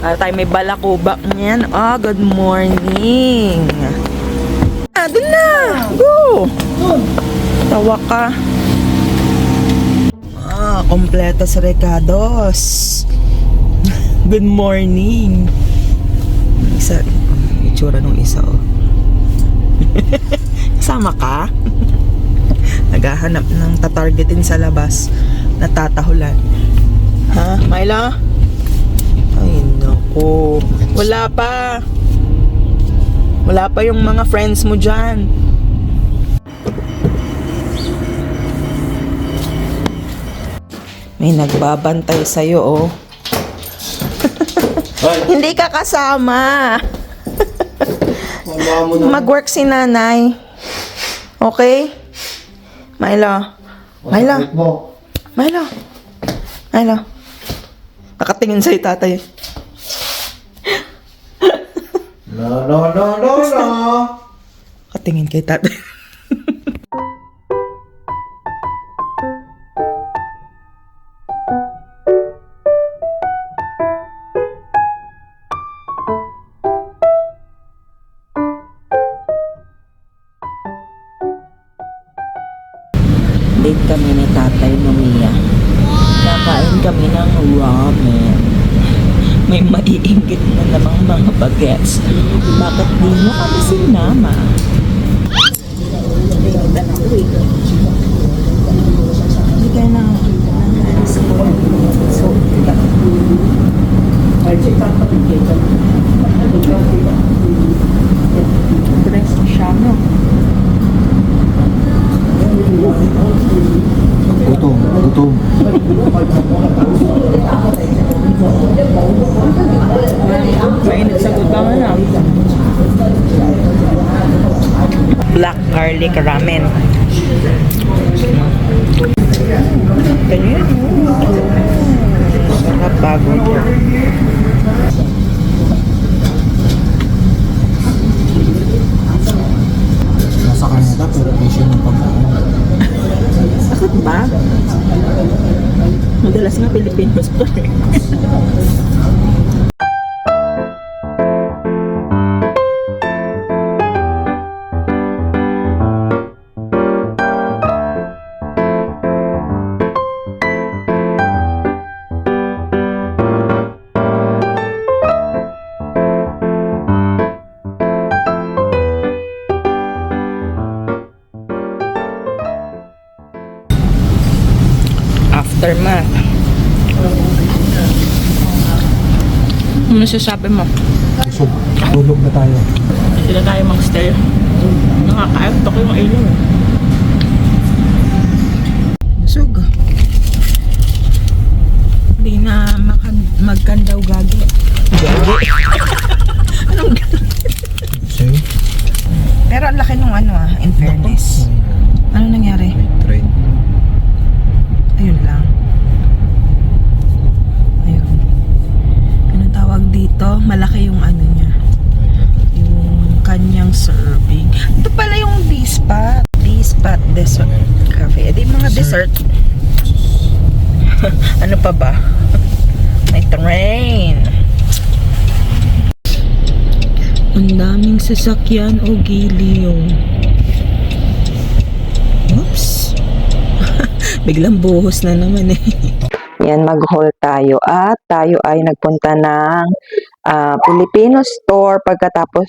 Tayo may balakubak niyan. Good morning. Dun na. Go. Tawa ka. Kompletos recados. Good morning. Isa, itsura nung isa, Kasama ka? Naghahanap ng tatargetin sa labas. Natatahulan. Ha, Myla? Ay, naku. Wala pa. Wala pa yung mga friends mo dyan. May nagbabantay sa'yo, Hindi ka kasama. Mag-work si nanay. Okay? Myla. Myla. Myla. Myla. Nakatingin sa'yo, tatay. No. Nakatingin kay tatay. Date kami ni Tatay Nomiya. Nakain kami ng ramen. May maiinggit na namang mga bagets. Bakit di mo kami sinama? Hindi kayo na hands ko. So, dress siya, no? Gutom. Mainit sa gutangan na. Black garlic ramen. Ganyan. Sarap bago ito. Nasa Canada, pero Asian yung pagkain. Bakit ba? Madalas nga Pilipinos pa eh. Aftermath. Ano sasabi mo? So, tulog na tayo. Hindi na tayo mag-stay. Nakakaantok yung ilaw. Busog. Hindi na magkandaw gagi. Gagi? Anong gagi? Sa'yo? Pero ang laki nung in fairness. Ano nangyari? May train. Ayun lang. Ayun. Anong tawag dito? Malaki yung niya. Yung kanyang serving. Ito pala yung D-Spot. D-Spot Dessert Cafe. Edi mga dessert. Ano pa ba? May train. Ang daming sasakyan o giliw. Oops. Biglang buhos na naman eh. Yan, mag-haul tayo at tayo ay nagpunta ng Filipino store pagkatapos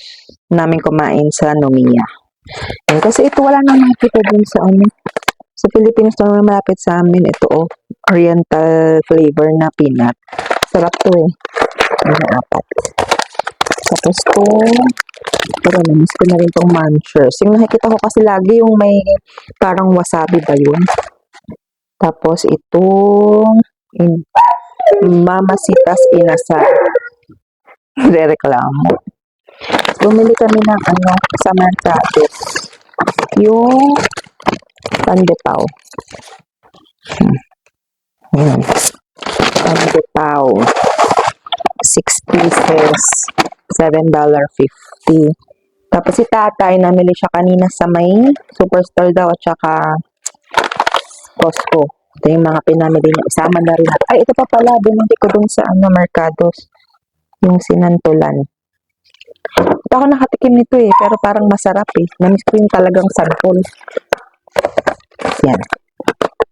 namin kumain sa Nomiya. Yan, kasi ito wala nang makita din sa sa Filipino store na malapit sa amin. Ito oriental flavor na peanut. Sarap to eh. Ano, 4. Tapos pero namiss ko na rin itong munchers. Yung nakikita ko kasi lagi yung may parang wasabi ba yun? Tapos itong Mamasitas Inasal. Re-reklamo. Bumili kami ng sa Mercados. Yung pandepao. Ayan. Pandepao. 6 pieces. $7.50. Tapos si tatay, namili siya kanina sa may Superstore daw at saka Costco. Ito yung mga pinamili niya. Isama na rin. Ay, ito pa pala. Bumili ko dun sa Mercados. Yung sinantulan. Ito ako nakatikim nito eh, pero parang masarap eh. Namiss ko yung talagang santol. Yan.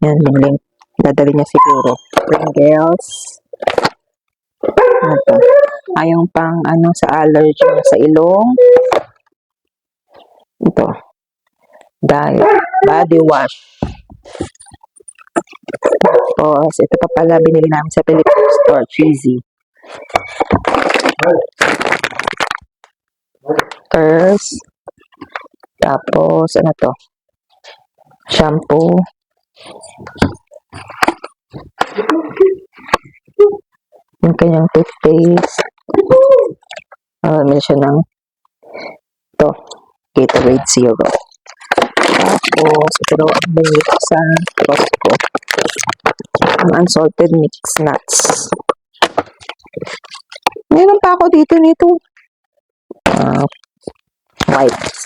Yan, yung link. Dadali niya siguro. Pringles. Ano to? Yung pang ano sa allergy sa ilong. Ito. Diet. Body wash. Tapos, ito pa pala binili namin sa Philippine store. Cheesy. Curse. Tapos, ano to? Shampoo. Yung kanyang toothpaste. May siya ng ito. Gatorade Zero. Tapos, ito daw ang binili ko sa Costco. Ang unsalted mixed nuts. Meron pa ako dito nito. Wipes.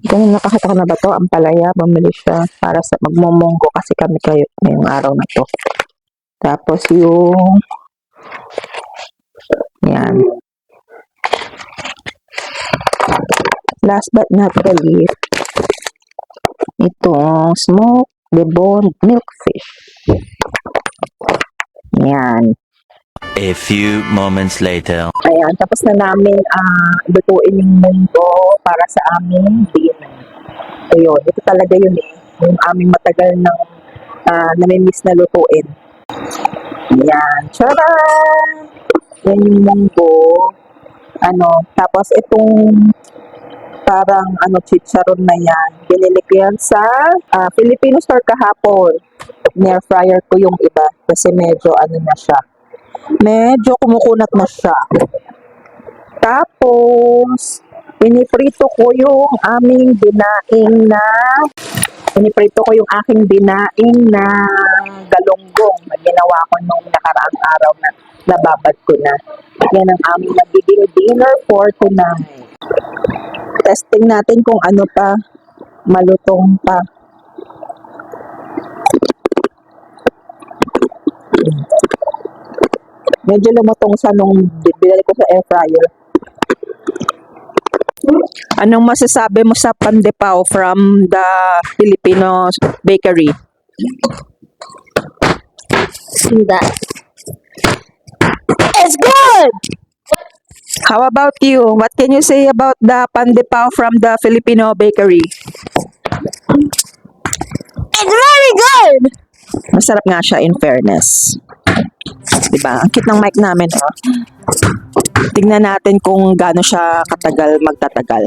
Ganun, nakakita ko na ba to? Ang palaya, bumili siya para sa magmumunggo kasi kami kayo ngayong araw na to. Tapos yung yan. Last but not the least, itong smoked deboned milkfish. Yan. A few moments later. Ayan, tapos na namin lutuin yung munggo para sa aming dinner. Ayun, ito talaga yun eh. Yung aming matagal nang namimiss na lutuin. Ayan, charan! Yan yung munggo. Tapos itong parang chicharon na yan. Binili ko yan sa Filipino store kahapon. Near fryer ko yung iba kasi medyo na siya. Medyo kumukunat na siya. Tapos, piniprito ko yung aking dinaing na galunggong na ginawa ko nung nakaraang araw na nababad ko na. Yan ang aming magiging dinner for tonight. Testing natin kung ano pa, malutong pa. Medyo lumutong sa nung binili ko sa air fryer. Anong masasabi mo sa pandepao from the Filipino bakery? See that? It's good! How about you? What can you say about the pandepao from the Filipino bakery? It's very good! Masarap nga siya in fairness. Diba? Ang cute ng mic namin. Oh. Tingnan natin kung gaano siya katagal magtatagal.